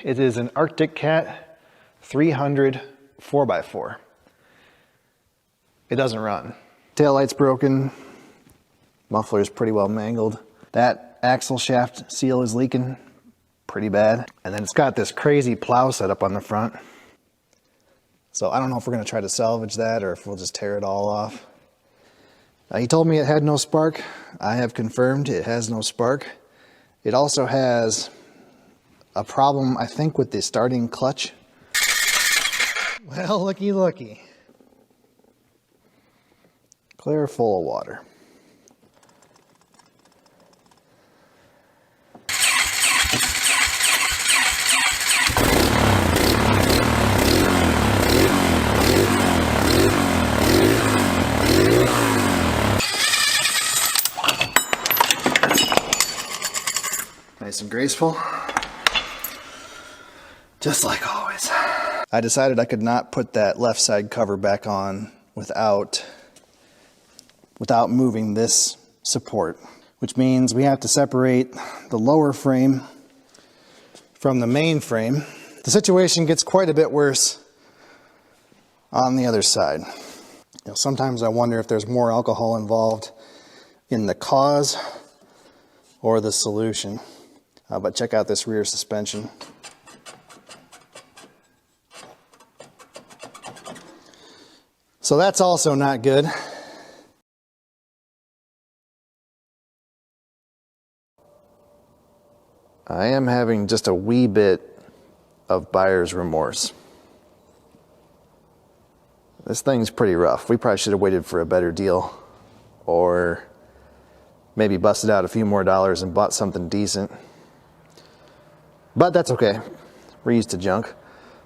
It is an Arctic Cat 300 4x4. It doesn't run. Taillight's broken. Muffler's pretty well mangled. That axle shaft seal is leaking pretty bad. And then it's got this crazy plow setup on the front. So I don't know if we're gonna try to salvage that or if we'll just tear it all off. He told me it had no spark. I have confirmed it has no spark. It also has a problem, I think, with the starting clutch. Well, looky, looky. Clear full of water. Nice and graceful. Just like always. I decided I could not put that left side cover back on without moving this support, which means we have to separate the lower frame from the main frame. The situation gets quite a bit worse on the other side. You know, sometimes I wonder if there's more alcohol involved in the cause or the solution. But check out this rear suspension. So that's also not good. I am having just a wee bit of buyer's remorse. This thing's pretty rough. We probably should have waited for a better deal, or maybe busted out a few more dollars and bought something decent. But that's okay. We're used to junk.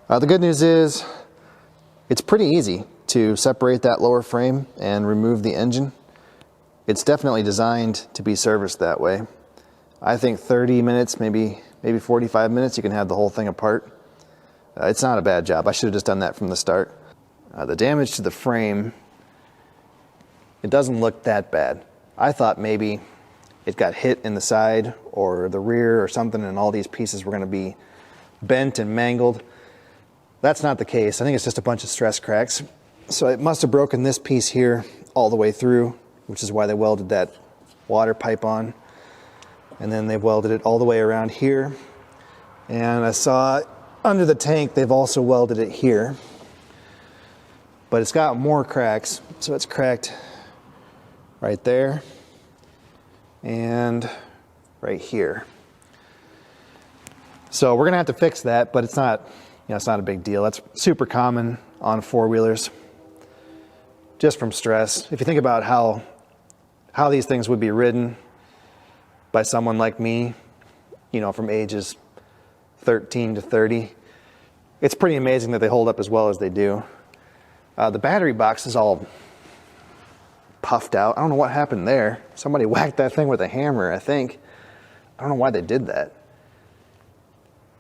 The good news is it's pretty easy to separate that lower frame and remove the engine. It's definitely designed to be serviced that way. I think 30 minutes, maybe 45 minutes, you can have the whole thing apart. It's not a bad job. I should have just done that from the start. The damage to the frame, it doesn't look that bad. I thought maybe it got hit in the side or the rear or something, and all these pieces were going to be bent and mangled. That's not the case. I think it's just a bunch of stress cracks. So it must have broken this piece here all the way through, which is why they welded that water pipe on. And then they've welded it all the way around here. And I saw under the tank, they've also welded it here. But it's got more cracks. So it's cracked right there and right here. So we're gonna have to fix that, but it's not, it's not a big deal. That's super common on four-wheelers, just from stress. If you think about how these things would be ridden by someone like me, from ages 13 to 30, it's pretty amazing that they hold up as well as they do. The battery box is all puffed out. I don't know what happened there. Somebody whacked that thing with a hammer, I think. I don't know why they did that.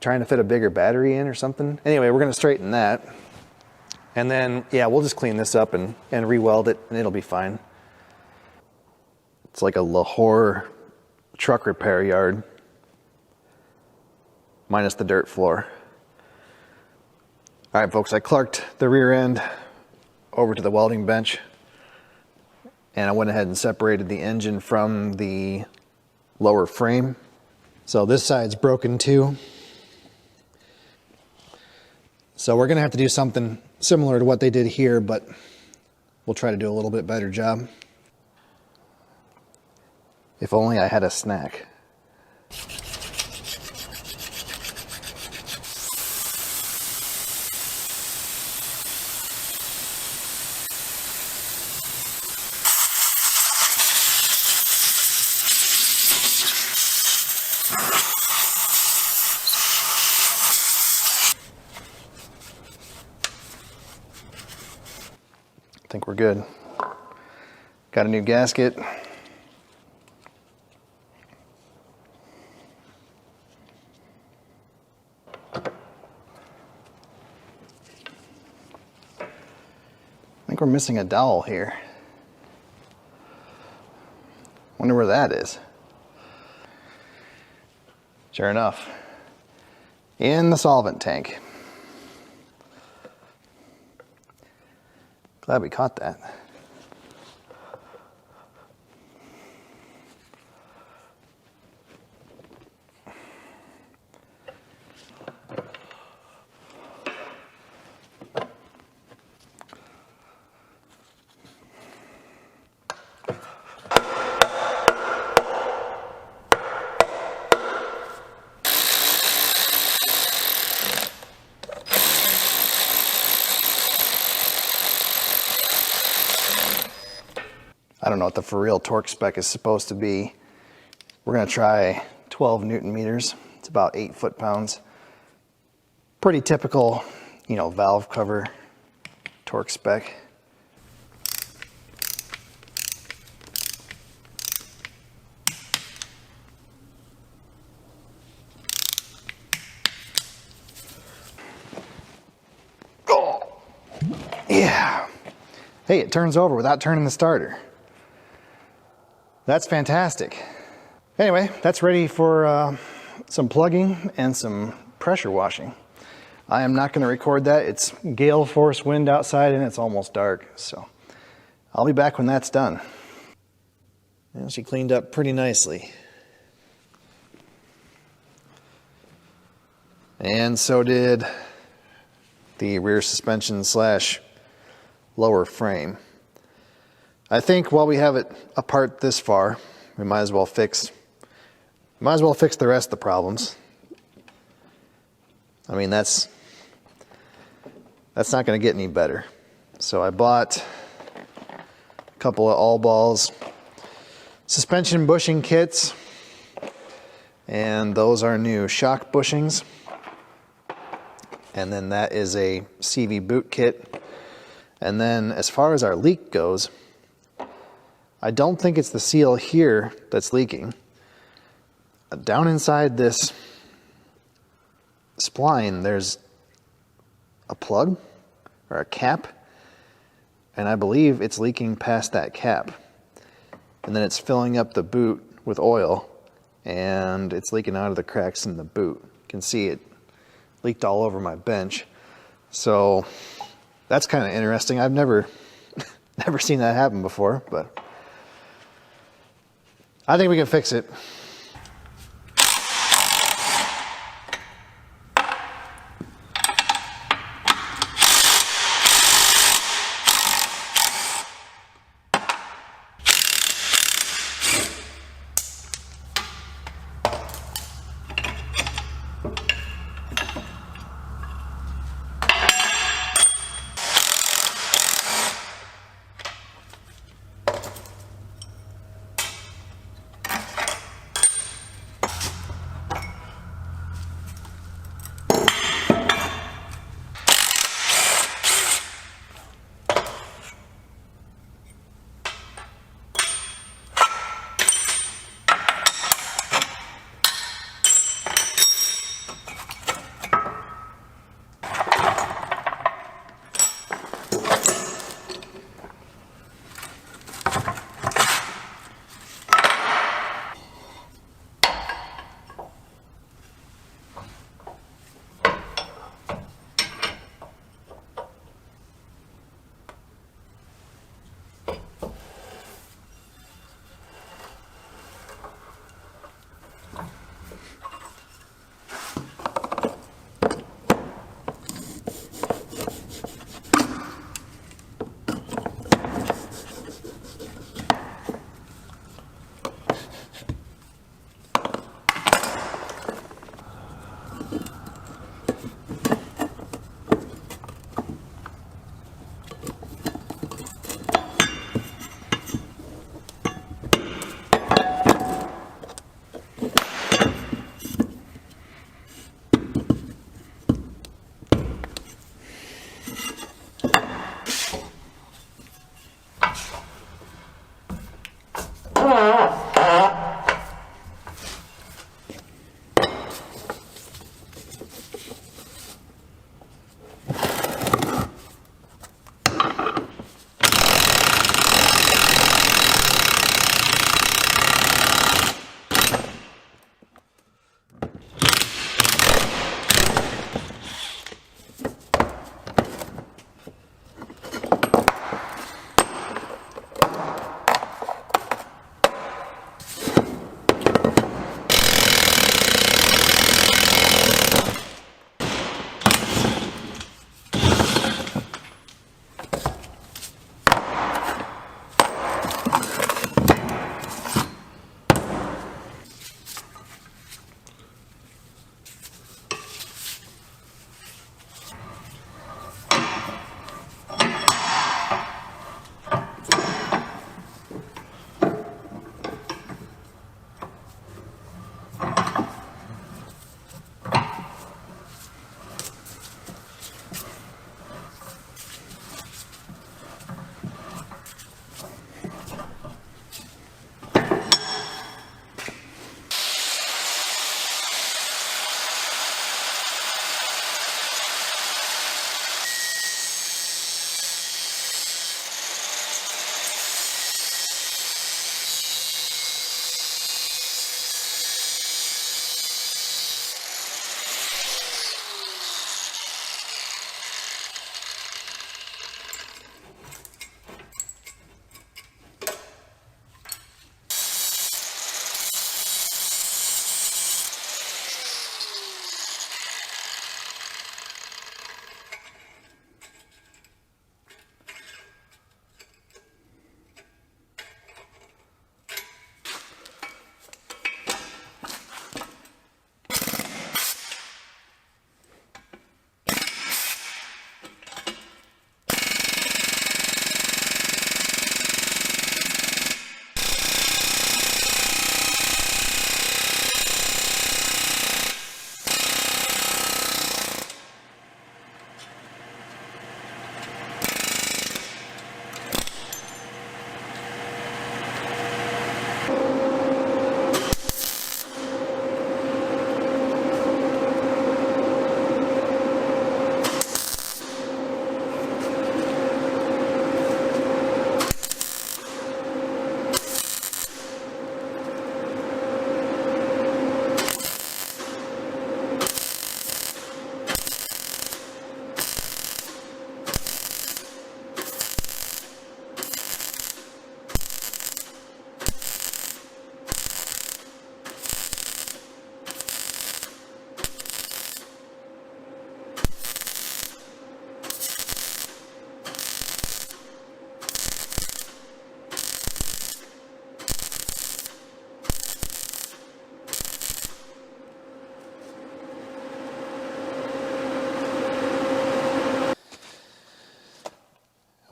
Trying to fit a bigger battery in or something. Anyway, we're gonna straighten that. And then, yeah, we'll just clean this up and re-weld it, and it'll be fine. It's like a Lahore truck repair yard, minus the dirt floor. All right, folks, I clarked the rear end over to the welding bench, and I went ahead and separated the engine from the lower frame. So this side's broken too. So we're gonna have to do something similar to what they did here, but we'll try to do a little bit better job. If only I had a snack. I think we're good. Got a new gasket. I think we're missing a dowel here. Wonder where that is. Sure enough, in the solvent tank. Glad we caught that. I don't know what the for real torque spec is supposed to be. We're gonna try 12 Newton meters. It's about 8 foot-pounds. Pretty typical, you know, valve cover torque spec. Oh, yeah. Hey, it turns over without turning the starter. That's fantastic. Anyway, that's ready for some plugging and some pressure washing. I am not going to record that. It's gale force wind outside and it's almost dark, so I'll be back when that's done. Well, she cleaned up pretty nicely. And so did the rear suspension slash lower frame. I think while we have it apart this far, we might as well fix the rest of the problems. I mean, that's not going to get any better. So I bought a couple of all balls suspension bushing kits, and those are new shock bushings. And then that is a CV boot kit. And then as far as our leak goes, I don't think it's the seal here that's leaking. Down inside this spline, there's a plug or a cap, and I believe it's leaking past that cap. And then it's filling up the boot with oil, and it's leaking out of the cracks in the boot. You can see it leaked all over my bench. So that's kind of interesting. I've never seen that happen before, but I think we can fix it.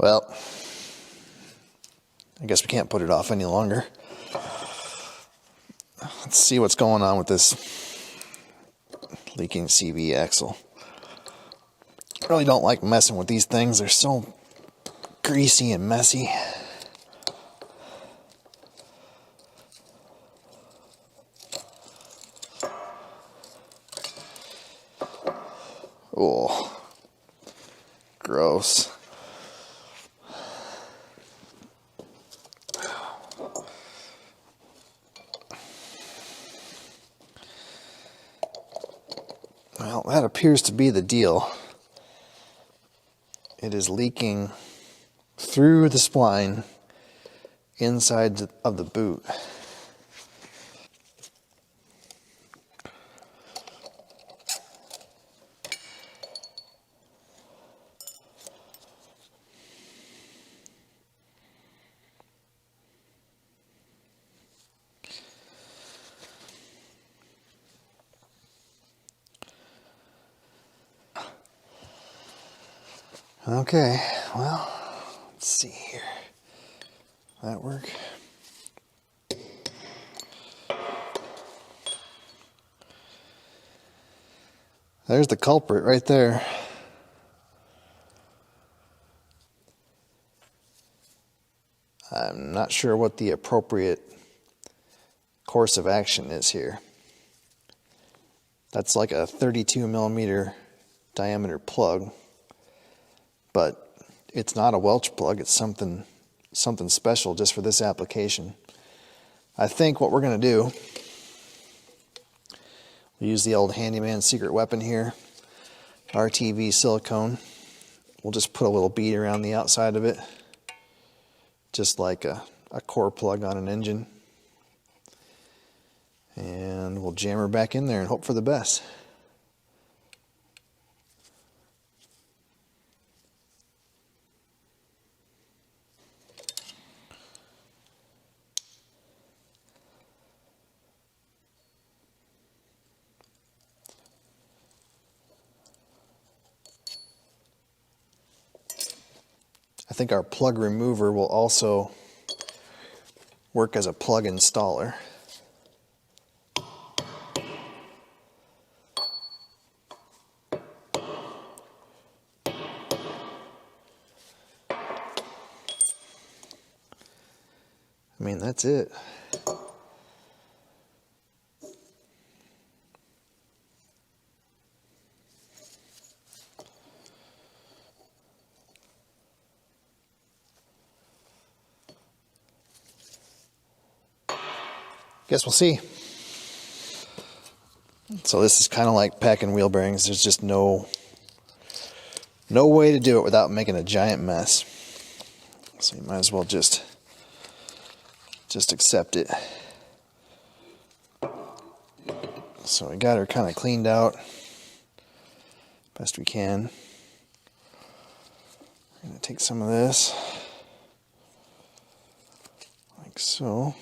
Well, I guess we can't put it off any longer. Let's see what's going on with this leaking CV axle. I really don't like messing with these things. They're so greasy and messy. Oh, gross. Well, that appears to be the deal. It is leaking through the spline inside of the boot. Okay, well, let's see here. That work? There's the culprit right there. I'm not sure what the appropriate course of action is here. That's like a 32 millimeter diameter plug, but it's not a Welch plug. It's something special just for this application. I think what we're going to do, we'll use the old handyman secret weapon here, RTV silicone. We'll just put a little bead around the outside of it, just like a core plug on an engine. And we'll jam her back in there and hope for the best. I think our plug remover will also work as a plug installer. I mean, that's it. Guess we'll see. So this is kind of like packing wheel bearings. There's just no way to do it without making a giant mess. So you might as well just accept it. So we got her kind of cleaned out best we can. I'm going to take some of this like so.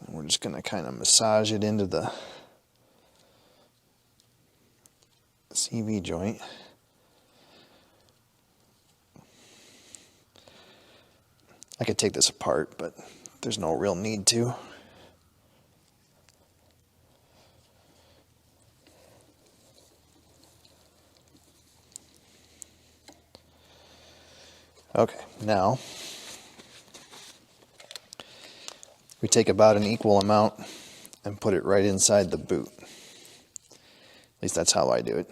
And we're just going to kind of massage it into the CV joint. I could take this apart, but there's no real need to. Okay, now we take about an equal amount and put it right inside the boot. At least that's how I do it.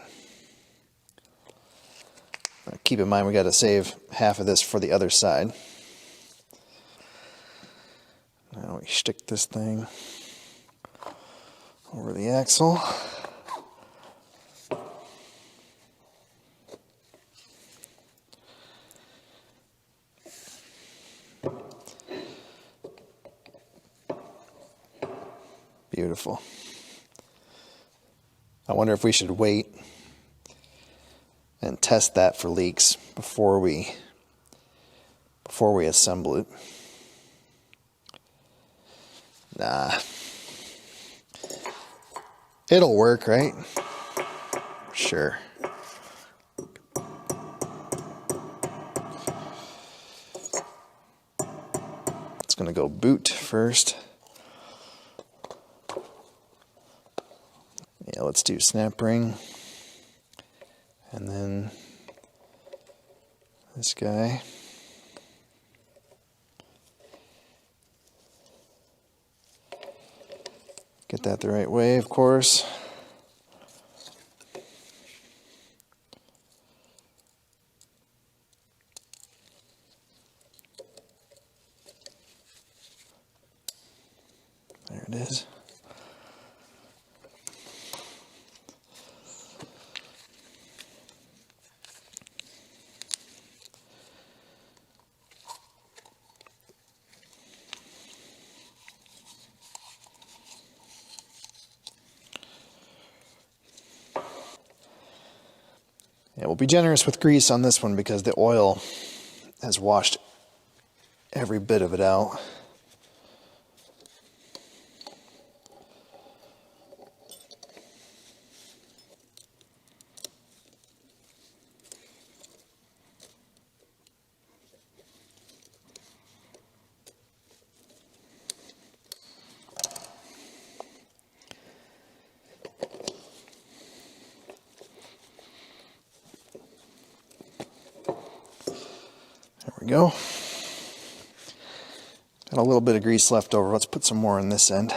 Now keep in mind we got to save half of this for the other side. Now we stick this thing over the axle. Beautiful. I wonder if we should wait and test that for leaks before we assemble it. Nah. It'll work, right? Sure. gonna go boot first. Yeah, let's do snap ring. And then this guy. Get that the right way, of course. There it is. Yeah, we'll be generous with grease on this one because the oil has washed every bit of it out. There we go. Got a little bit of grease left over. Let's put some more on this end.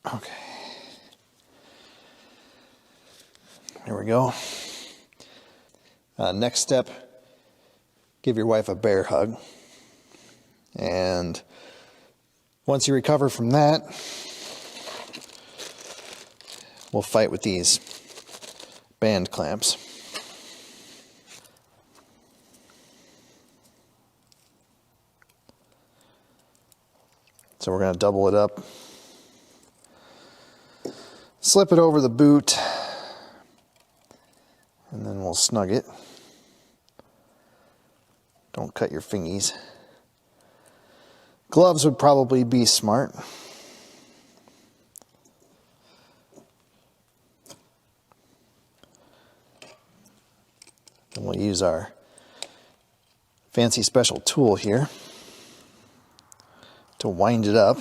Okay. There we go. Next step, give your wife a bear hug. And once you recover from that, we'll fight with these band clamps. So we're going to double it up, slip it over the boot, and then we'll snug it. Don't cut your fingies. Gloves would probably be smart. And we'll use our fancy special tool here to wind it up.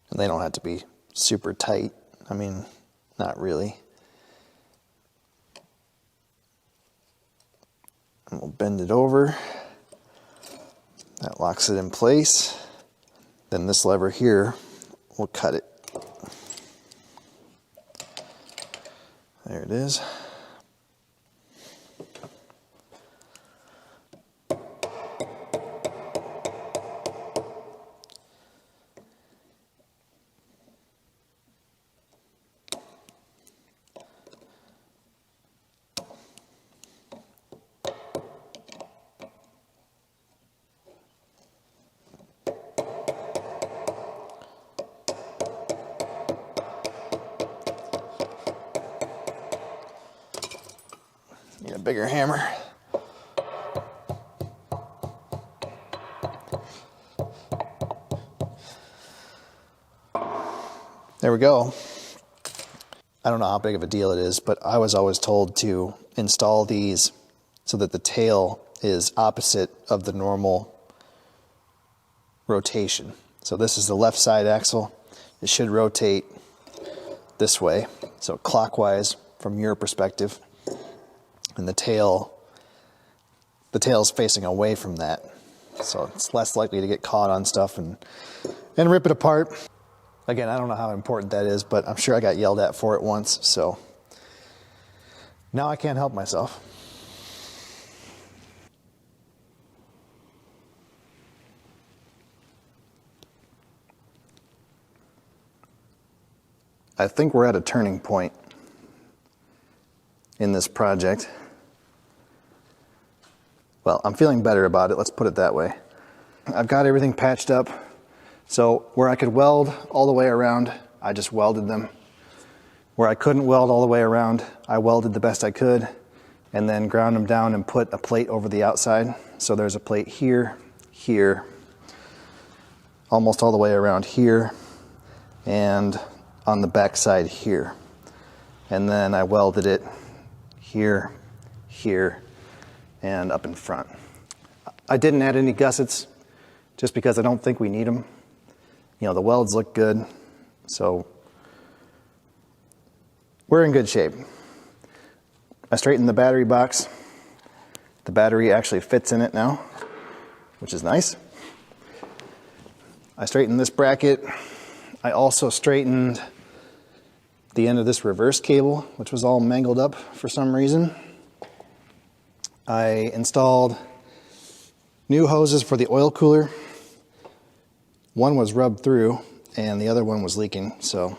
And they don't have to be super tight. I mean, not really. And we'll bend it over. That locks it in place. Then this lever here will cut it. There it is. Need a bigger hammer. There we go. I don't know how big of a deal it is, but I was always told to install these so that the tail is opposite of the normal rotation. So this is the left side axle. It should rotate this way, so clockwise from your perspective. And the tail's facing away from that. So it's less likely to get caught on stuff and rip it apart. Again, I don't know how important that is, but I'm sure I got yelled at for it once, so now I can't help myself. I think we're at a turning point in this project. Well, I'm feeling better about it, let's put it that way. I've got everything patched up, so where I could weld all the way around, I just welded them. Where I couldn't weld all the way around, I welded the best I could, and then ground them down and put a plate over the outside. So there's a plate here, here, almost all the way around here, and on the back side here. And then I welded it here, here, and up in front. I didn't add any gussets just because I don't think we need them. You know, the welds look good, so we're in good shape. I straightened the battery box. The battery actually fits in it now, which is nice. I straightened this bracket. I also straightened the end of this reverse cable, which was all mangled up for some reason. I installed new hoses for the oil cooler. One was rubbed through and the other one was leaking, so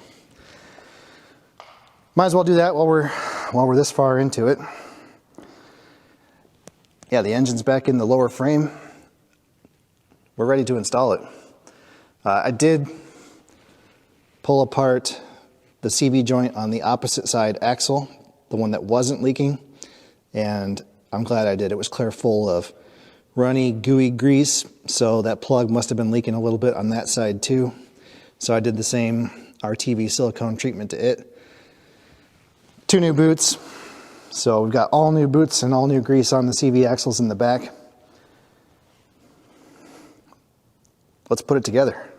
might as well do that while we're this far into it. Yeah, the engine's back in the lower frame. We're ready to install it. I did pull apart the CV joint on the opposite side axle, the one that wasn't leaking, and I'm glad I did. It was clear full of runny, gooey grease, so that plug must have been leaking a little bit on that side too. So I did the same RTV silicone treatment to it. 2 new boots. So we've got all new boots and all new grease on the CV axles in the back. Let's put it together.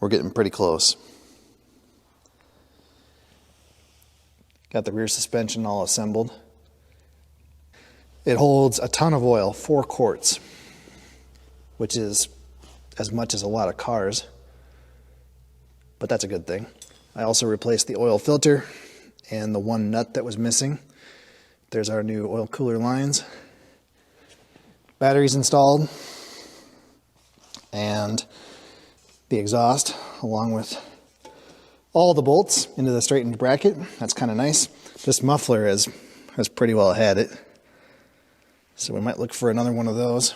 We're getting pretty close. Got the rear suspension all assembled. It holds a ton of oil, 4 quarts, which is as much as a lot of cars, but that's a good thing. I also replaced the oil filter and the one nut that was missing. There's our new oil cooler lines. Batteries installed, and the exhaust, along with all the bolts into the straightened bracket. That's kind of nice. This muffler has pretty well had it, so we might look for another one of those.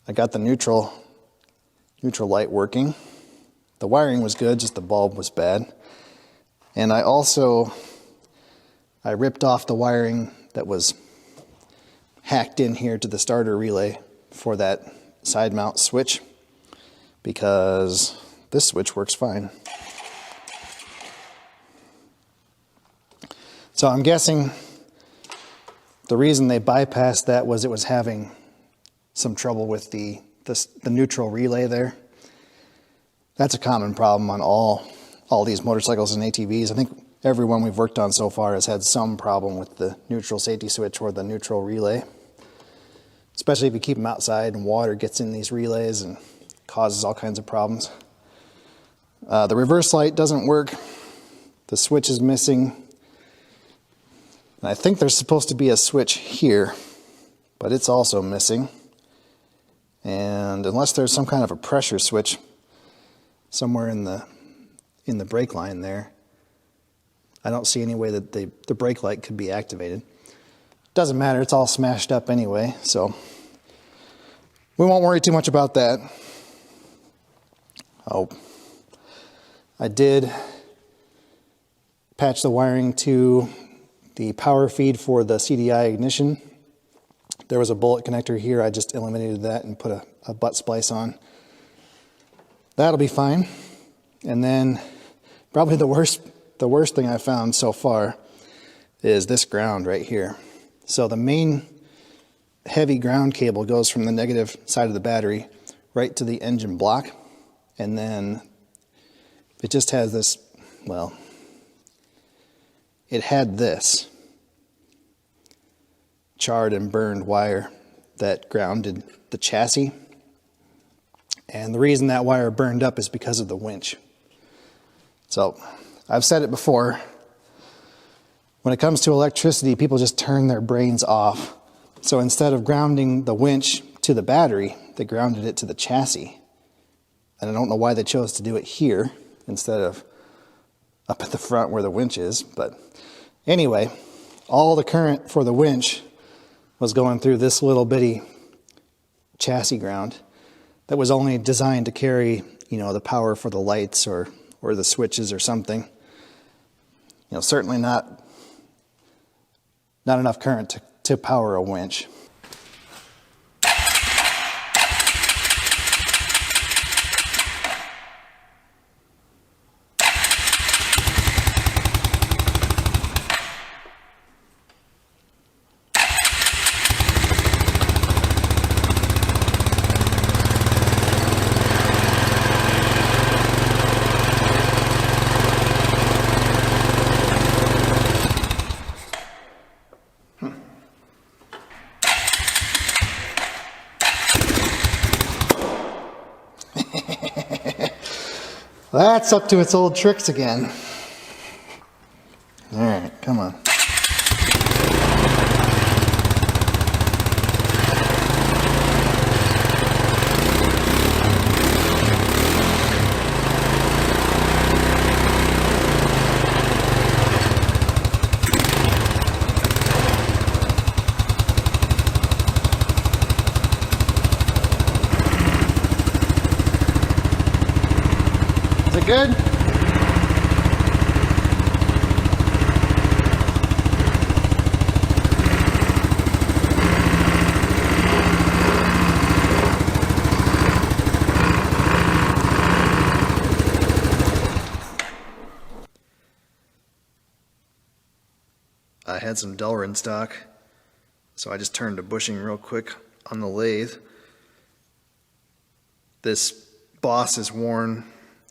I got the neutral light working. The wiring was good, just the bulb was bad. And I ripped off the wiring that was hacked in here to the starter relay for that side mount switch, because this switch works fine. So I'm guessing the reason they bypassed that was it was having some trouble with the neutral relay there. That's a common problem on all these motorcycles and ATVs. I think every one we've worked on so far has had some problem with the neutral safety switch or the neutral relay. Especially if you keep them outside and water gets in these relays and causes all kinds of problems. The reverse light doesn't work. The switch is missing. And I think there's supposed to be a switch here, but it's also missing. And unless there's some kind of a pressure switch somewhere in the brake line there, I don't see any way that the brake light could be activated. Doesn't matter, it's all smashed up anyway, so we won't worry too much about that. Oh, I did patch the wiring to the power feed for the CDI ignition. There was a bullet connector here. I just eliminated that and put a butt splice on. That'll be fine. And then probably the worst thing I found so far is this ground right here. So the main heavy ground cable goes from the negative side of the battery right to the engine block. And then it just has this, well, it had this charred and burned wire that grounded the chassis. And the reason that wire burned up is because of the winch. So I've said it before, when it comes to electricity, people just turn their brains off. So instead of grounding the winch to the battery, they grounded it to the chassis. And I don't know why they chose to do it here instead of up at the front where the winch is. But anyway, all the current for the winch was going through this little bitty chassis ground that was only designed to carry, the power for the lights or the switches or something. Certainly not enough current to power a winch. That's up to its old tricks again. All right, come on. Good? I had some Delrin in stock, so I just turned a bushing real quick on the lathe. This boss is worn,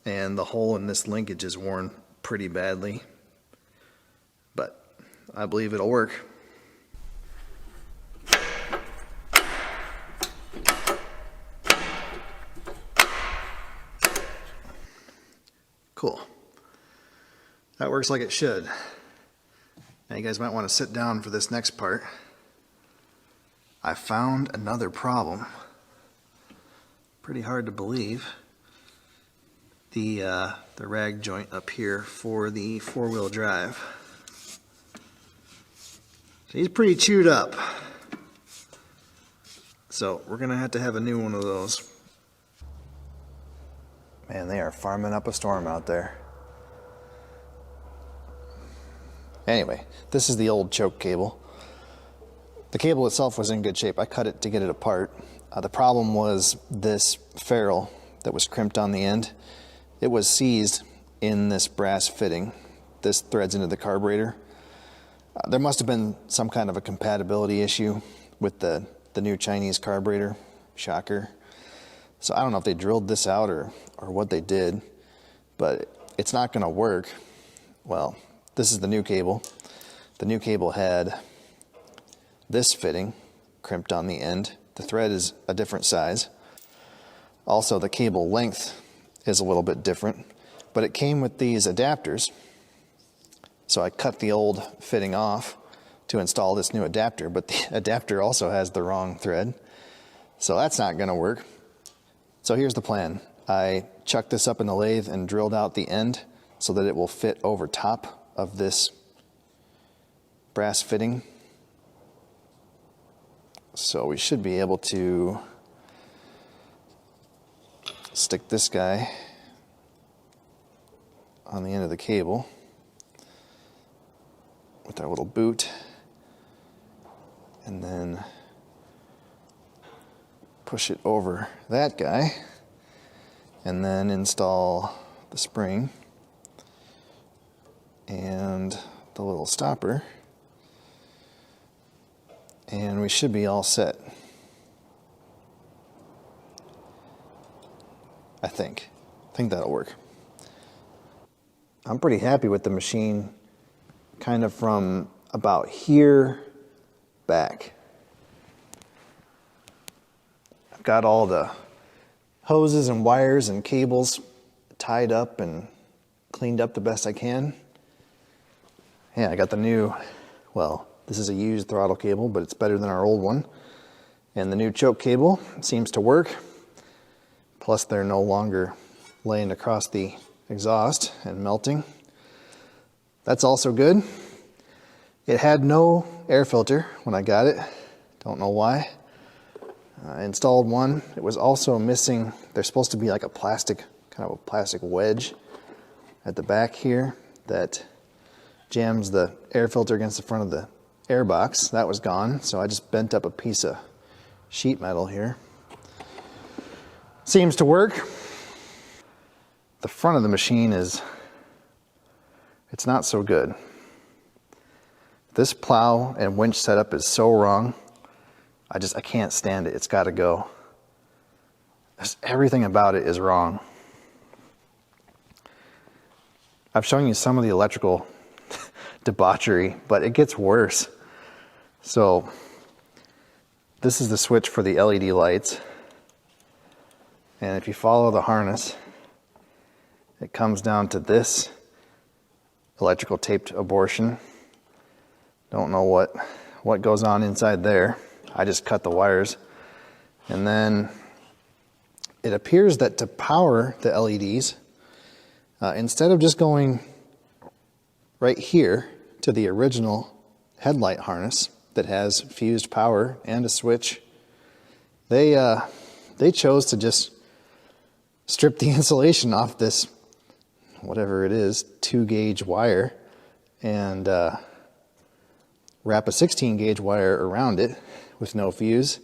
and the hole in this linkage is worn pretty badly, but I believe it'll work. Cool. That works like it should. Now you guys might want to sit down for this next part. I found another problem. Pretty hard to believe. The rag joint up here for the four-wheel drive. So he's pretty chewed up. So we're gonna have to have a new one of those. Man, they are farming up a storm out there. Anyway, this is the old choke cable. The cable itself was in good shape. I cut it to get it apart. The problem was this ferrule that was crimped on the end. It was seized in this brass fitting. This threads into the carburetor. There must have been some kind of a compatibility issue with the new Chinese carburetor. Shocker. So I don't know if they drilled this out or what they did, but it's not going to work. Well, this is the new cable. The new cable had this fitting crimped on the end. The thread is a different size. Also, the cable length is a little bit different, but it came with these adapters. So I cut the old fitting off to install this new adapter, but the adapter also has the wrong thread. So that's not gonna work. So here's the plan. I chucked this up in the lathe and drilled out the end so that it will fit over top of this brass fitting. So we should be able to stick this guy on the end of the cable with our little boot, and then push it over that guy, and then install the spring and the little stopper, and we should be all set. I think that'll work. I'm pretty happy with the machine, kind of from about here back. I've got all the hoses and wires and cables tied up and cleaned up the best I can. Yeah, I got the new, well, this is a used throttle cable, but it's better than our old one. And the new choke cable seems to work. Plus they're no longer laying across the exhaust and melting. That's also good. It had no air filter when I got it. Don't know why. I installed one. It was also missing, there's supposed to be like a plastic, kind of a plastic wedge at the back here that jams the air filter against the front of the air box. That was gone, so I just bent up a piece of sheet metal here. Seems to work. The front of the machine it's not so good. This plow and winch setup is so wrong. I can't stand it. It's got to go. Everything about it is wrong. I've shown you some of the electrical debauchery, but it gets worse. So this is the switch for the LED lights. And if you follow the harness, it comes down to this electrical taped abortion. Don't know what goes on inside there. I just cut the wires. And then it appears that to power the LEDs, instead of just going right here to the original headlight harness that has fused power and a switch, they chose to just strip the insulation off this, whatever it is, 2-gauge wire, and wrap a 16-gauge wire around it with no fuse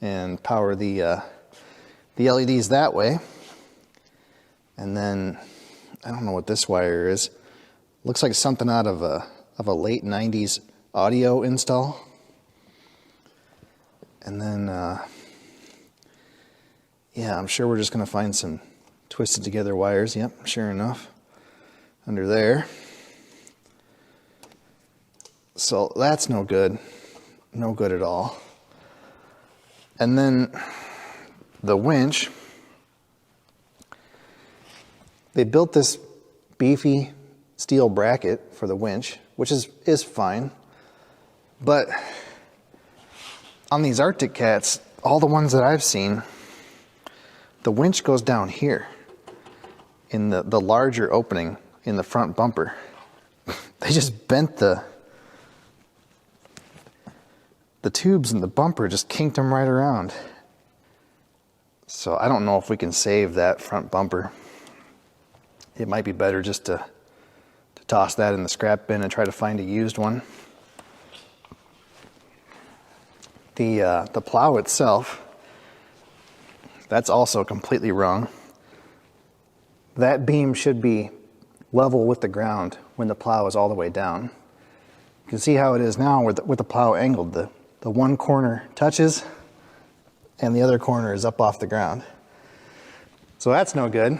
and power the LEDs that way. And then I don't know what this wire is. Looks like something out of a late 90s audio install. And then yeah, I'm sure we're just going to find some twisted together wires. Yep, sure enough, under there. So that's no good. No good at all. And then the winch, they built this beefy steel bracket for the winch, which is fine. But on these Arctic Cats, all the ones that I've seen, the winch goes down here in the larger opening in the front bumper. They just bent the tubes in the bumper, just kinked them right around. So I don't know if we can save that front bumper. It might be better just to toss that in the scrap bin and try to find a used one. The plow itself, that's also completely wrong. That beam should be level with the ground when the plow is all the way down. You can see how it is now with the plow angled. The one corner touches and the other corner is up off the ground. So that's no good.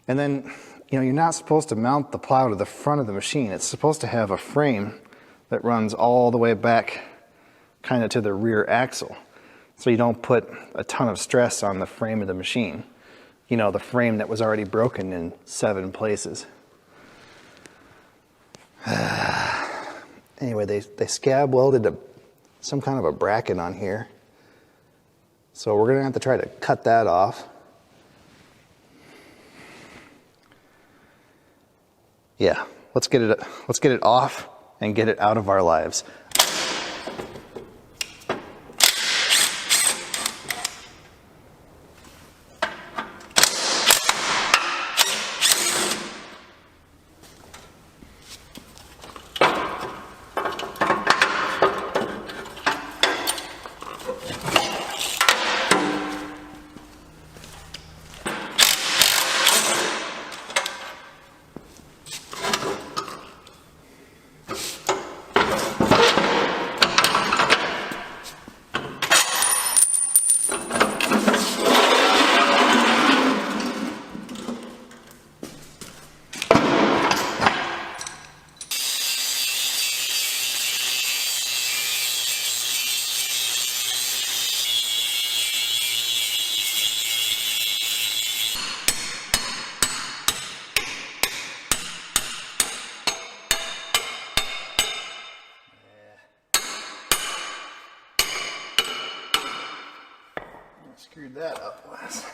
And then, you're not supposed to mount the plow to the front of the machine. It's supposed to have a frame that runs all the way back kind of to the rear axle, so you don't put a ton of stress on the frame of the machine. The frame that was already broken in 7 places. Anyway, they scab welded some kind of a bracket on here. So we're gonna have to try to cut that off. Yeah, let's get it off and get it out of our lives. Screwed that up, Wes.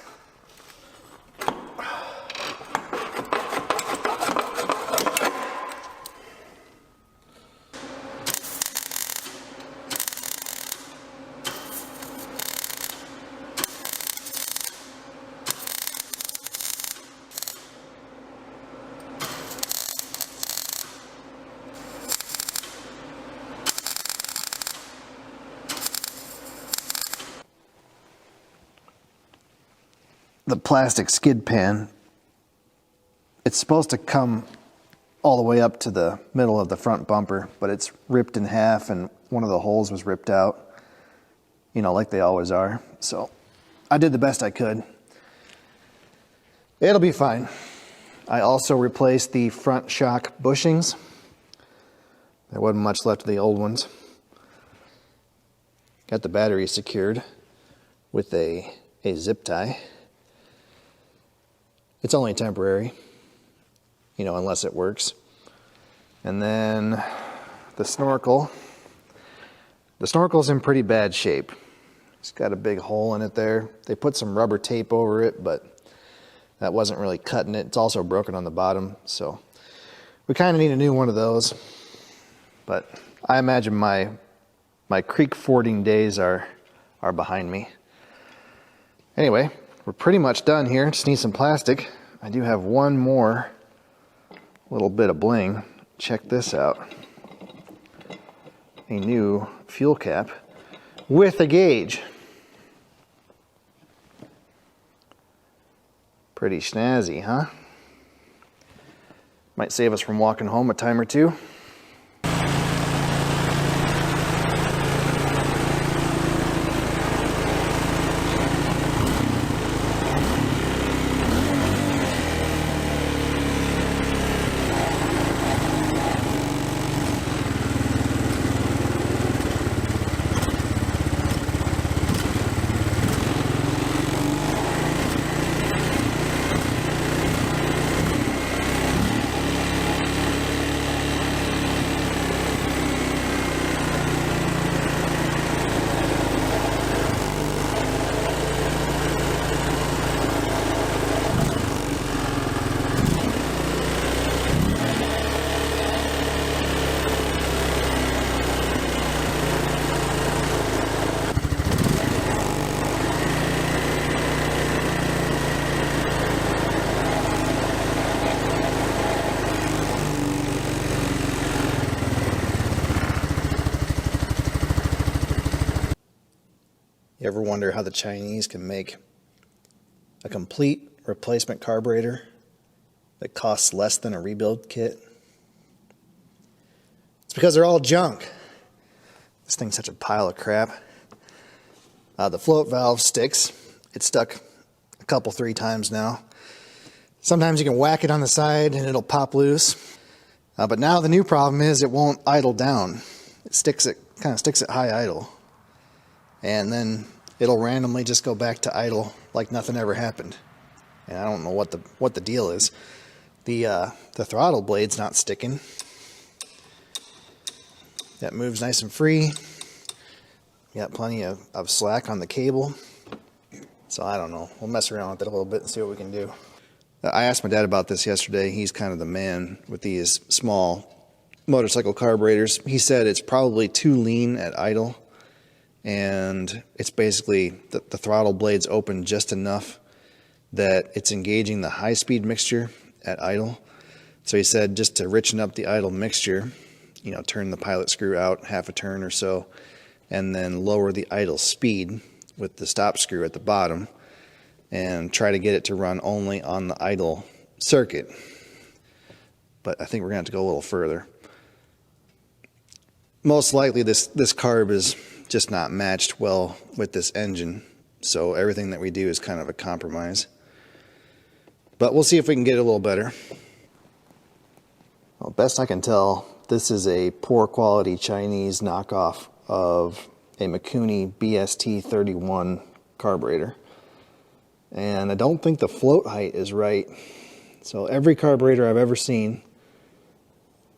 The plastic skid pan, it's supposed to come all the way up to the middle of the front bumper, but it's ripped in half and one of the holes was ripped out, you know, like they always are. So I did the best I could. It'll be fine. I also replaced the front shock bushings. There wasn't much left of the old ones. Got the battery secured with a zip tie. It's only temporary, you know, unless it works. And then the snorkel. The snorkel's in pretty bad shape. It's got a big hole in it there. They put some rubber tape over it, but that wasn't really cutting it. It's also broken on the bottom, so we kind of need a new one of those. But I imagine my creek fording days are behind me. Anyway, we're pretty much done here. Just need some plastic. I do have one more little bit of bling. Check this out. A new fuel cap with a gauge. Pretty snazzy, huh? Might save us from walking home a time or two. You ever wonder how the Chinese can make a complete replacement carburetor that costs less than a rebuild kit? It's because they're all junk. This thing's such a pile of crap. The float valve sticks. It's stuck a couple, 3 times now. Sometimes you can whack it on the side and it'll pop loose. But now the new problem is it won't idle down. It kind of sticks at high idle. And then it'll randomly just go back to idle like nothing ever happened. And I don't know what the deal is. The throttle blade's not sticking. That moves nice and free. Got plenty of slack on the cable. So I don't know. We'll mess around with it a little bit and see what we can do. I asked my dad about this yesterday. He's kind of the man with these small motorcycle carburetors. He said it's probably too lean at idle, and it's basically the throttle blades open just enough that it's engaging the high-speed mixture at idle. So he said just to richen up the idle mixture, you know, turn the pilot screw out half a turn or so, and then lower the idle speed with the stop screw at the bottom, and try to get it to run only on the idle circuit. But I think we're going to have to go a little further. Most likely this carb is just not matched well with this engine, so everything that we do is kind of a compromise. But we'll see if we can get it a little better. Well, best I can tell, this is a poor quality Chinese knockoff of a Mikuni BST31 carburetor. And I don't think the float height is right. So every carburetor I've ever seen,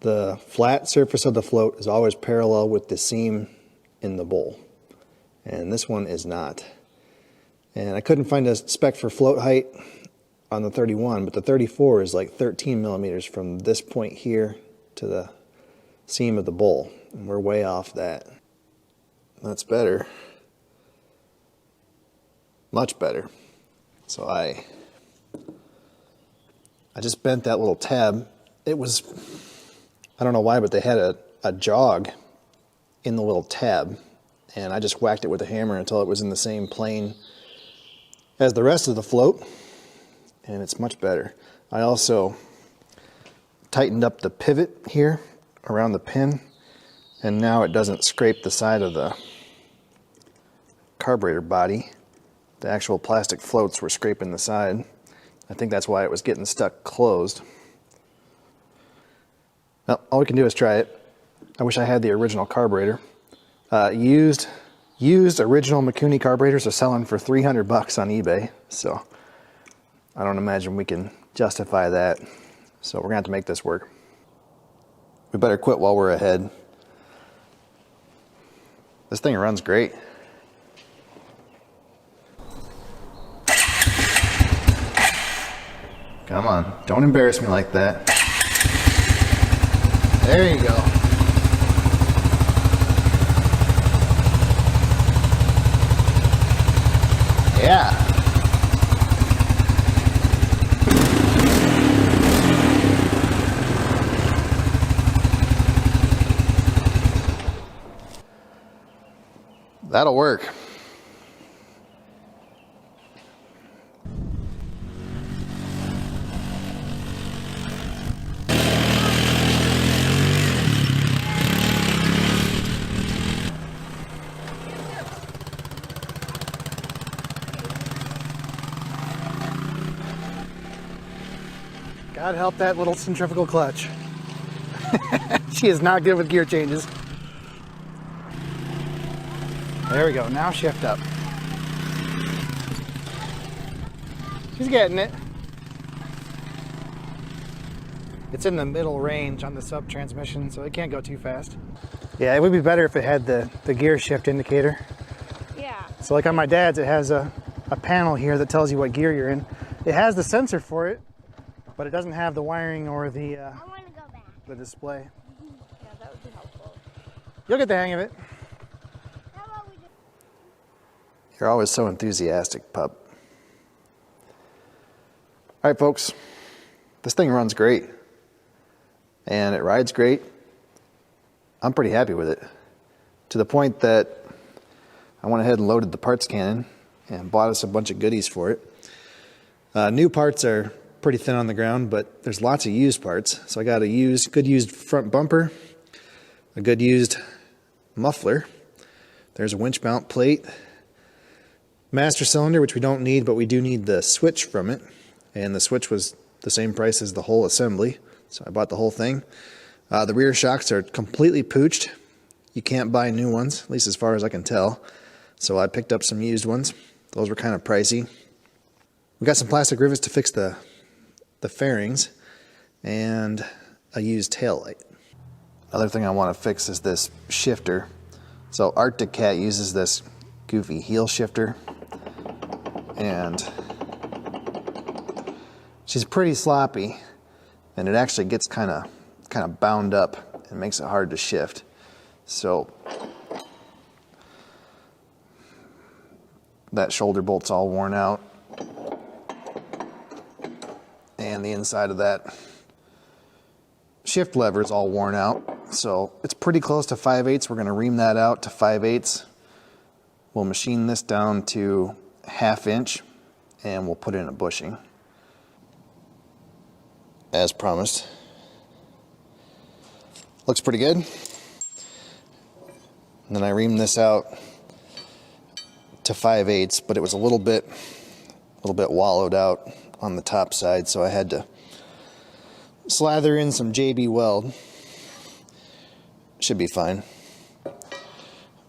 the flat surface of the float is always parallel with the seam in the bowl. And this one is not. And I couldn't find a spec for float height on the 31, but the 34 is like 13 millimeters from this point here to the seam of the bowl. And we're way off that. That's better. Much better. So I just bent that little tab. It was, I don't know why, but they had a jog in the little tab, and I just whacked it with a hammer until it was in the same plane as the rest of the float, and it's much better. I also tightened up the pivot here around the pin, and now it doesn't scrape the side of the carburetor body. The actual plastic floats were scraping the side. I think that's why it was getting stuck closed. Well, all we can do is try it. I wish I had the original carburetor. Used original Mikuni carburetors are selling for $300 on eBay, so I don't imagine we can justify that. So we're gonna have to make this work. We better quit while we're ahead. This thing runs great. Come on, don't embarrass me like that. There you go. Yeah. That'll work. God help that little centrifugal clutch. She is not good with gear changes. There we go, now shift up. She's getting it. It's in the middle range on the sub transmission, so it can't go too fast. Yeah, it would be better if it had the gear shift indicator. Yeah. So like on my dad's, it has a panel here that tells you what gear you're in. It has the sensor for it, but it doesn't have the wiring or the I want to go back. The display. Yeah, that would be helpful. You'll get the hang of it. How about we just... You're always so enthusiastic, pup. All right, folks. This thing runs great. And it rides great. I'm pretty happy with it. To the point that I went ahead and loaded the parts cannon and bought us a bunch of goodies for it. New parts are pretty thin on the ground, but there's lots of used parts. So I got a good used front bumper, a good used muffler. There's a winch mount plate, master cylinder, which we don't need, but we do need the switch from it. And the switch was the same price as the whole assembly, so I bought the whole thing. The rear shocks are completely pooched. You can't buy new ones, at least as far as I can tell. So I picked up some used ones. Those were kind of pricey. We got some plastic rivets to fix the fairings and a used tail light. Another thing I want to fix is this shifter. So Arctic Cat uses this goofy heel shifter, and she's pretty sloppy, and it actually gets kind of bound up and makes it hard to shift. So that shoulder bolt's all worn out, and the inside of that shift lever is all worn out. So it's pretty close to 5/8. We're going to ream that out to 5/8. We'll machine this down to 1/2 inch, and we'll put it in a bushing. As promised. Looks pretty good. And then I reamed this out to 5/8, but it was a little bit wallowed out on the top side, so I had to slather in some JB Weld. Should be fine.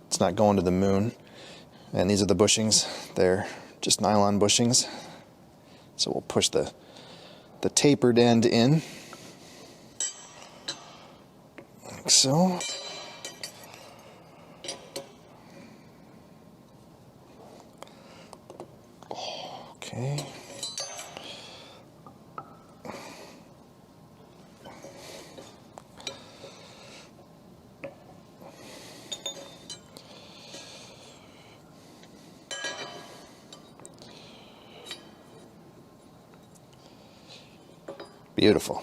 It's not going to the moon. And these are the bushings. They're just nylon bushings. So we'll push the tapered end in, like so. Okay. Beautiful.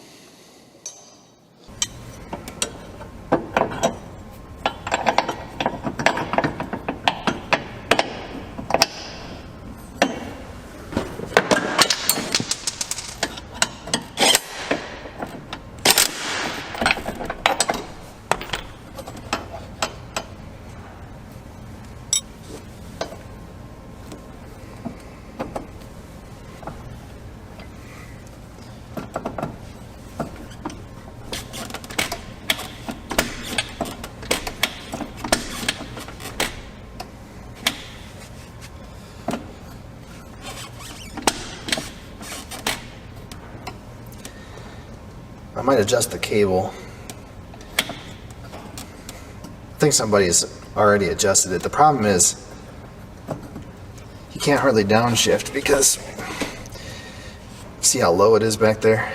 I might adjust the cable. I think somebody's already adjusted it. The problem is you can't hardly downshift because see how low it is back there?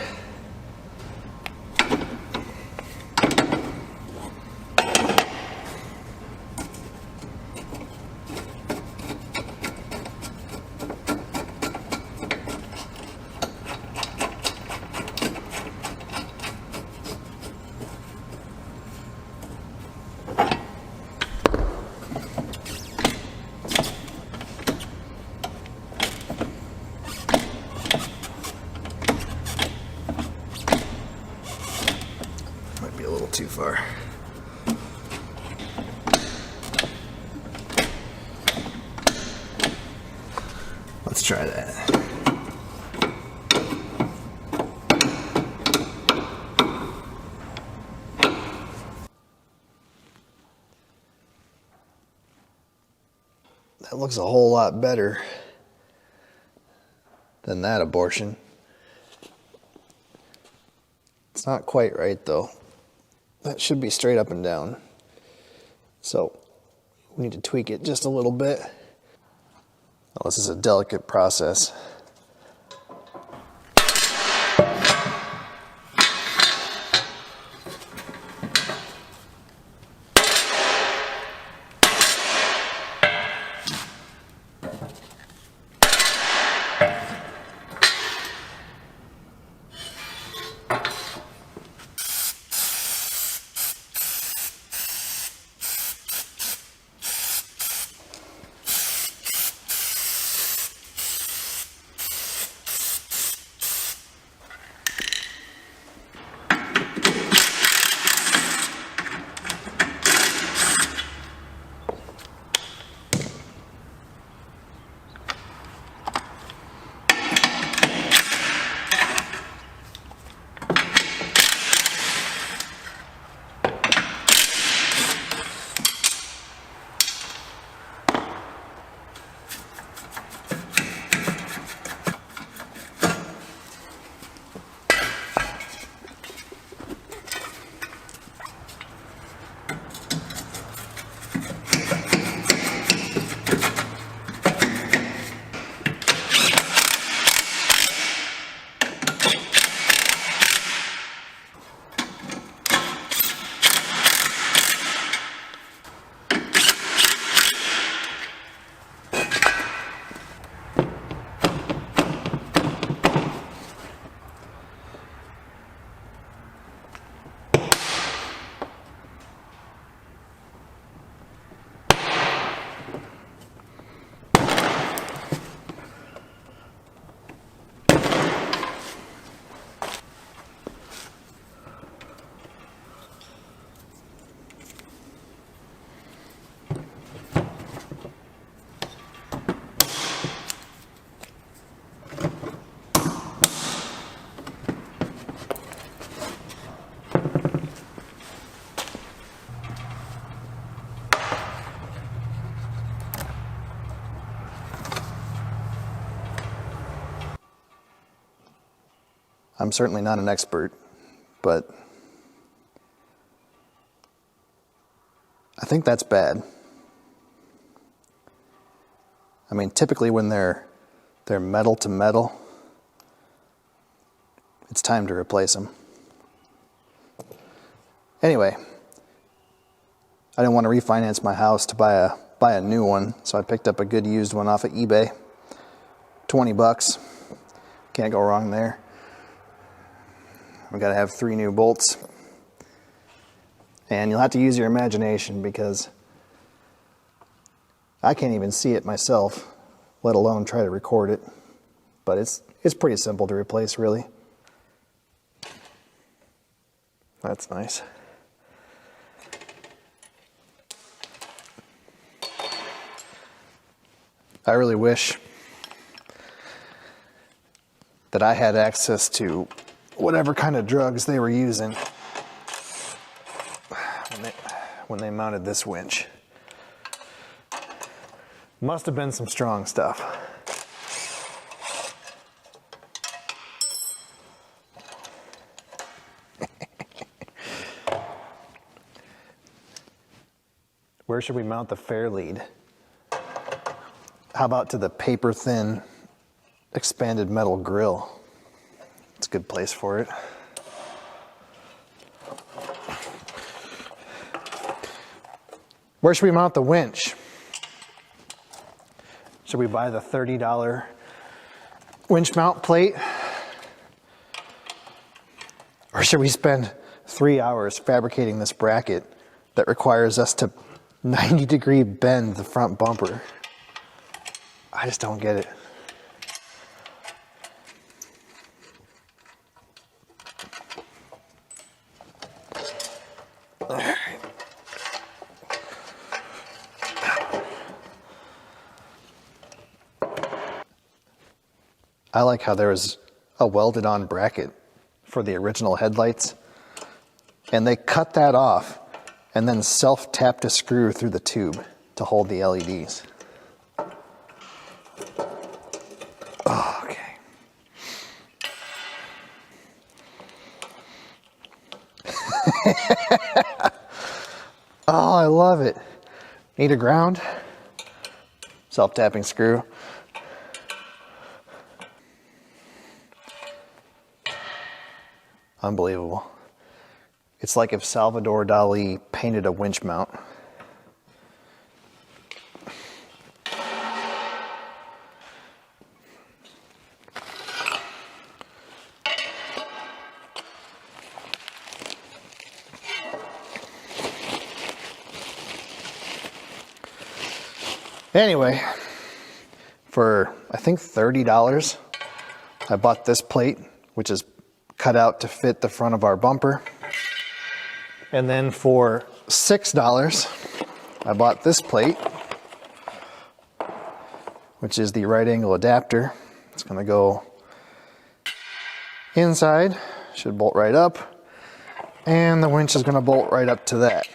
Too far. Let's try that. That looks a whole lot better than that abortion. It's not quite right though. That should be straight up and down. So we need to tweak it just a little bit. Well, this is a delicate process. I'm certainly not an expert, but I think that's bad. I mean, typically when they're metal to metal, it's time to replace them. Anyway, I didn't want to refinance my house to buy a new one, so I picked up a good used one off of eBay. 20 bucks. Can't go wrong there. We gotta have 3 new bolts. And you'll have to use your imagination because I can't even see it myself, let alone try to record it. But it's pretty simple to replace, really. That's nice. I really wish that I had access to whatever kind of drugs they were using when they mounted this winch. Must have been some strong stuff. Where should we mount the fair lead? How about to the paper-thin expanded metal grill? It's a good place for it. Where should we mount the winch? Should we buy the $30 winch mount plate? Or should we spend 3 hours fabricating this bracket that requires us to 90-degree bend the front bumper? I just don't get it. All right. I like how there was a welded on bracket for the original headlights, and they cut that off and then self-tapped a screw through the tube to hold the LEDs. Oh, okay. Oh, I love it. Need a ground? Self-tapping screw. Unbelievable. It's like if Salvador Dali painted a winch mount. Anyway, for I think $30, I bought this plate, which is cut out to fit the front of our bumper. And then for $6, I bought this plate, which is the right angle adapter. It's going to go inside, should bolt right up, and the winch is going to bolt right up to that.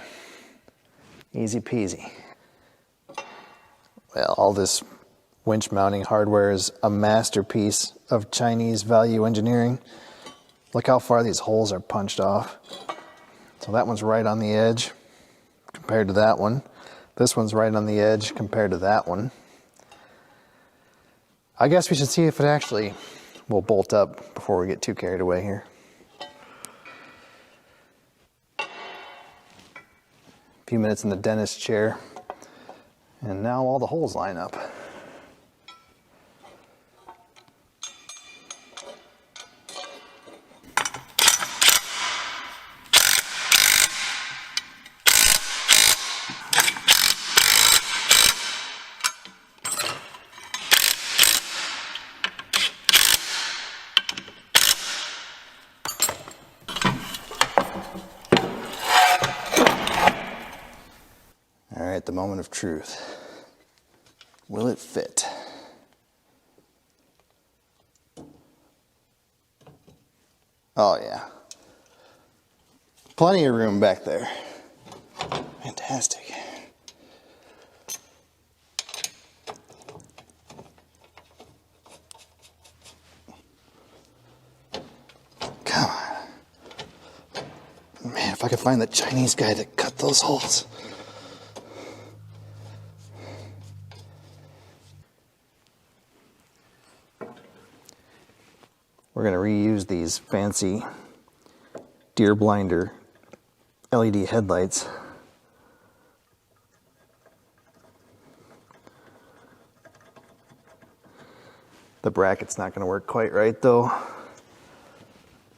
Easy peasy. Well, all this winch mounting hardware is a masterpiece of Chinese value engineering. Look how far these holes are punched off. So that one's right on the edge compared to that one. This one's right on the edge compared to that one. I guess we should see if it actually will bolt up before we get too carried away here. A few minutes in the dentist chair, and now all the holes line up. All right, the moment of truth. Will it fit? Oh yeah. Plenty of room back there. Fantastic. if I could find the Chinese guy that cut those holes. We're going to reuse these fancy deer blinder LED headlights. The bracket's not going to work quite right though.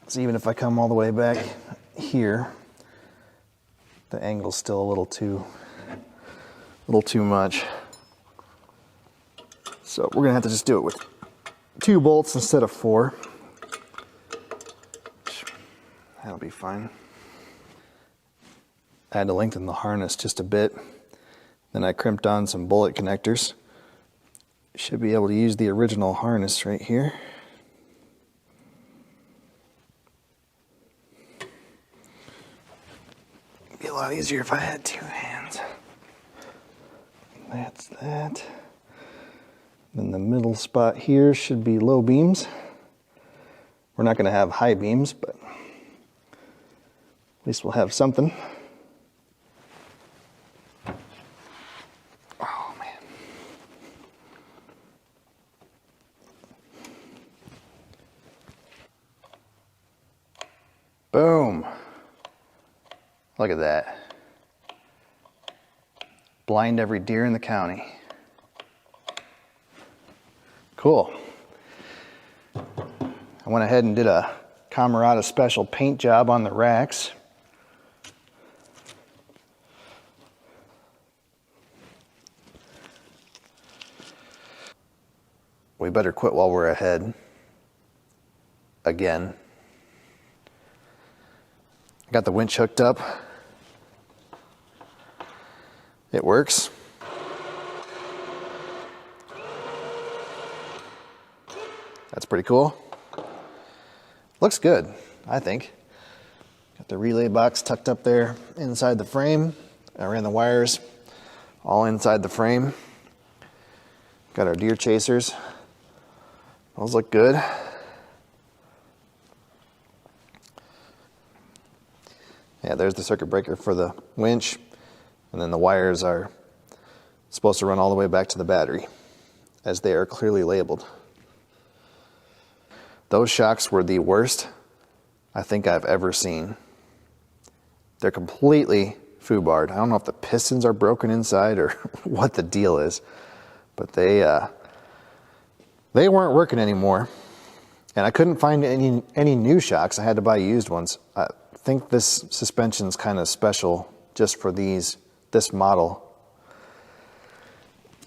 So even if I come all the way back here, the angle's still a little too much. So we're going to have to just do it with 2 bolts instead of 4. That'll be fine. I had to lengthen the harness just a bit. Then I crimped on some bullet connectors. Should be able to use the original harness right here. Be a lot easier if I had 2 hands. That's that. Then the middle spot here should be low beams. We're not going to have high beams, but at least we'll have something. Oh man. Boom. Look at that. Blind every deer in the county. Cool. I went ahead and did a Camerata special paint job on the racks. We better quit while we're ahead. Again. I got the winch hooked up. It works. That's pretty cool. Looks good, I think. Got the relay box tucked up there inside the frame. I ran the wires all inside the frame. Got our deer chasers. Those look good. Yeah, there's the circuit breaker for the winch. And then the wires are supposed to run all the way back to the battery, as they are clearly labeled. Those shocks were the worst I think I've ever seen. They're completely foobarred. I don't know if the pistons are broken inside or what the deal is, but they weren't working anymore. And I couldn't find any new shocks. I had to buy used ones. I think this suspension's kind of special just for this model.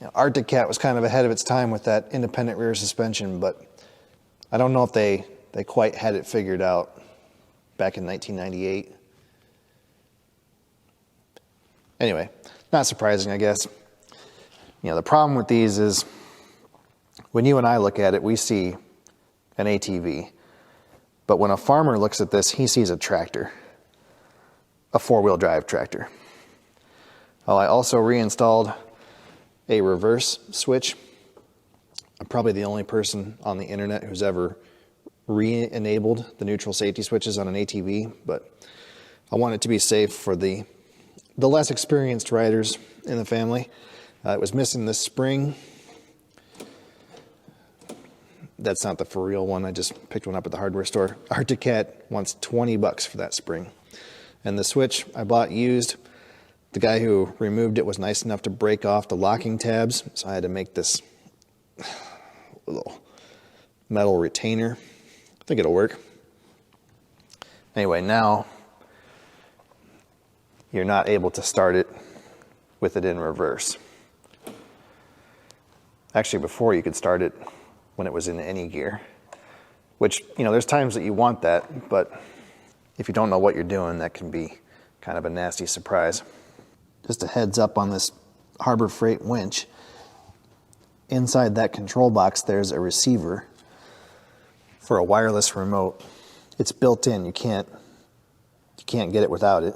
You know, Arctic Cat was kind of ahead of its time with that independent rear suspension, but I don't know if they quite had it figured out back in 1998. Anyway, not surprising, I guess. You know, the problem with these is when you and I look at it, we see an ATV. But when a farmer looks at this, he sees a tractor, a 4-wheel drive tractor. Well, I also reinstalled a reverse switch. I'm probably the only person on the internet who's ever re-enabled the neutral safety switches on an ATV, but I want it to be safe for the less experienced riders in the family. It was missing this spring. That's not the for real one. I just picked one up at the hardware store. Arctic Cat wants $20 for that spring. And the switch I bought used. The guy who removed it was nice enough to break off the locking tabs, so I had to make this little metal retainer. I think it'll work. Anyway, now you're not able to start it with it in reverse. Actually, before you could start it when it was in any gear, which, you know, there's times that you want that, but if you don't know what you're doing, that can be kind of a nasty surprise. Just a heads up on this Harbor Freight winch. Inside that control box, there's a receiver for a wireless remote. It's built in. You can't get it without it.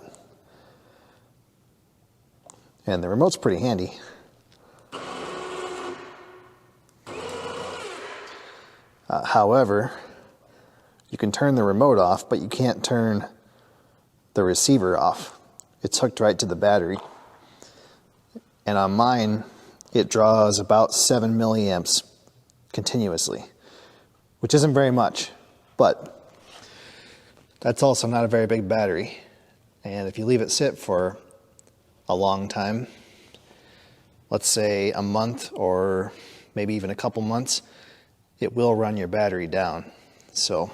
And the remote's pretty handy. However, you can turn the remote off, but you can't turn the receiver off. It's hooked right to the battery. And on mine, it draws about 7 milliamps continuously, which isn't very much, but that's also not a very big battery. And if you leave it sit for a long time, let's say a month or maybe even a couple months, it will run your battery down. So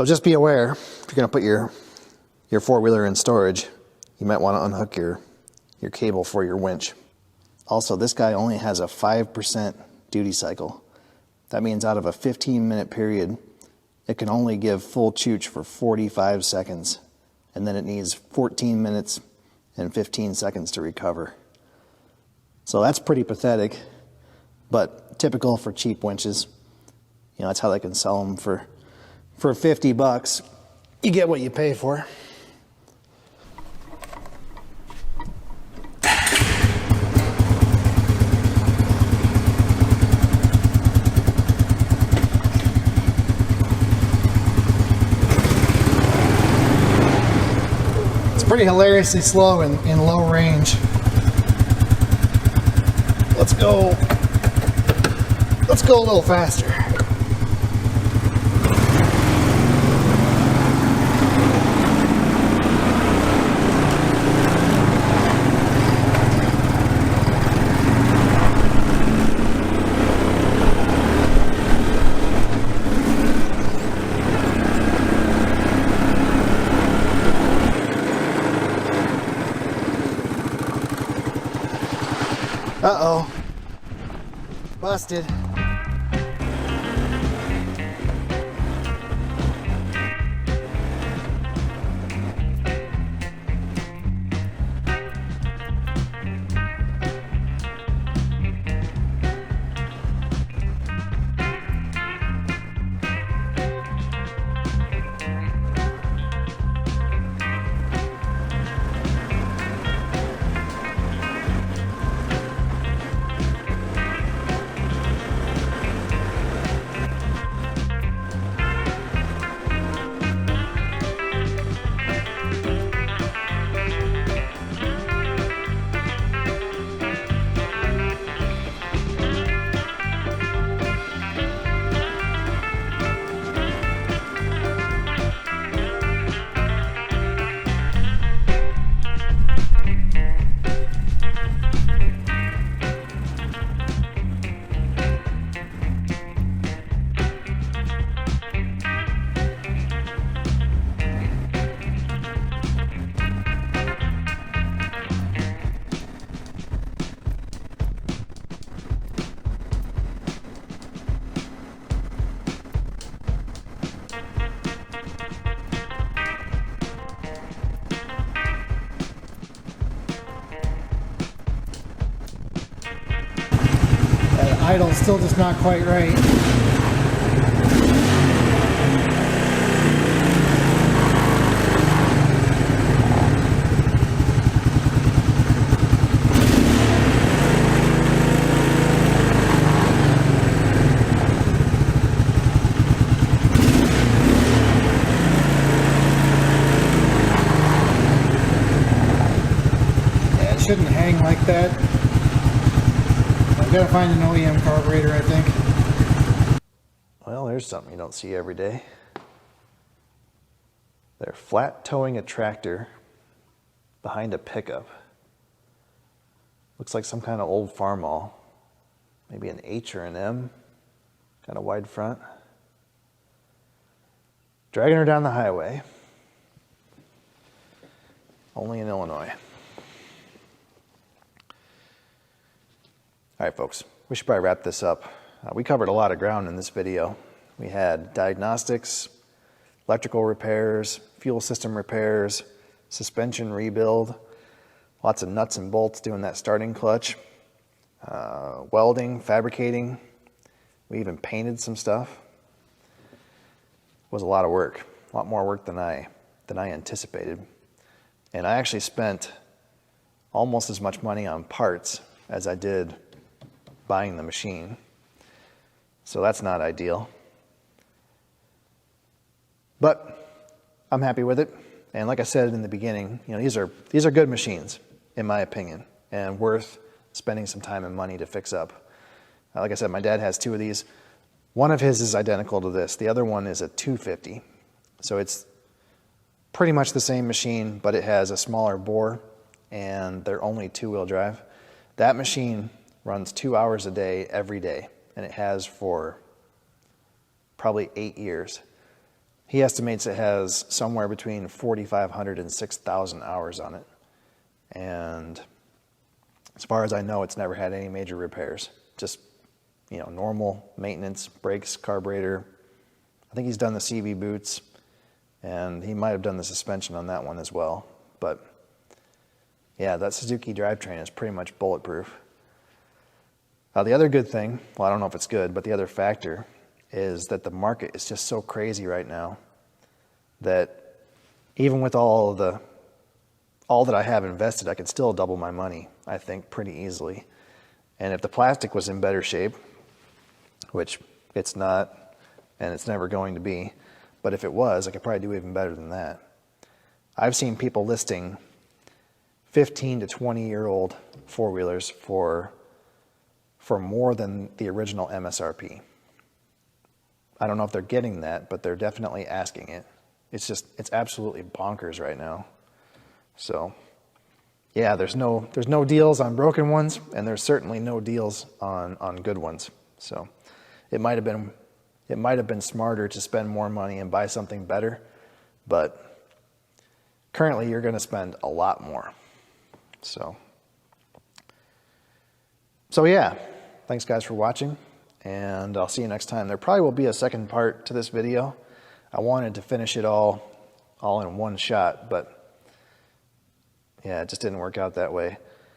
just be aware, if you're gonna put your four-wheeler in storage, you might wanna unhook your cable for your winch. Also, this guy only has a 5% duty cycle. That means out of a 15-minute period, it can only give full chooch for 45 seconds, and then it needs 14 minutes and 15 seconds to recover. So that's pretty pathetic, but typical for cheap winches. You know, that's how they can sell them for $50. You get what you pay for. Pretty hilariously slow in low range. Let's go a little faster. Uh-oh. Busted. Idle's still just not quite right. Yeah, it shouldn't hang like that. I've got to find an OEM carburetor, I think. Well, there's something you don't see every day. They're flat towing a tractor behind a pickup. Looks like some kind of old farmall. Maybe an H or an M. Kind of wide front. Dragging her down the highway. Only in Illinois. All right, folks, we should probably wrap this up. We covered a lot of ground in this video. We had diagnostics, electrical repairs, fuel system repairs, suspension rebuild, lots of nuts and bolts doing that starting clutch, welding, fabricating. We even painted some stuff. It was a lot of work, a lot more work than I anticipated. And I actually spent almost as much money on parts as I did buying the machine. So that's not ideal. But I'm happy with it. And like I said in the beginning, you know, these are good machines, in my opinion, and worth spending some time and money to fix up. Like I said, my dad has 2 of these. One of his is identical to this. The other one is a 250. So it's pretty much the same machine, but it has a smaller bore, and they're only 2-wheel drive. That machine runs 2 hours a day, every day, and it has for probably 8 years. He estimates it has somewhere between 4,500 and 6,000 hours on it. And as far as I know, it's never had any major repairs. Just, you know, normal maintenance, brakes, carburetor. I think he's done the CV boots, and he might have done the suspension on that one as well. But yeah, that Suzuki drivetrain is pretty much bulletproof. The other good thing, well, I don't know if it's good, but the other factor is that the market is just so crazy right now that even with all that I have invested, I can still double my money, I think, pretty easily. And if the plastic was in better shape, which it's not, and it's never going to be, but if it was, I could probably do even better than that. I've seen people listing 15 to 20-year-old four-wheelers for more than the original MSRP. I don't know if they're getting that, but they're definitely asking it. It's absolutely bonkers right now. So yeah, there's no deals on broken ones, and there's certainly no deals on good ones. So it might have been smarter to spend more money and buy something better, but currently you're going to spend a lot more. So yeah, thanks guys for watching, and I'll see you next time. There probably will be a second part to this video. I wanted to finish it all in one shot, but yeah, it just didn't work out that way.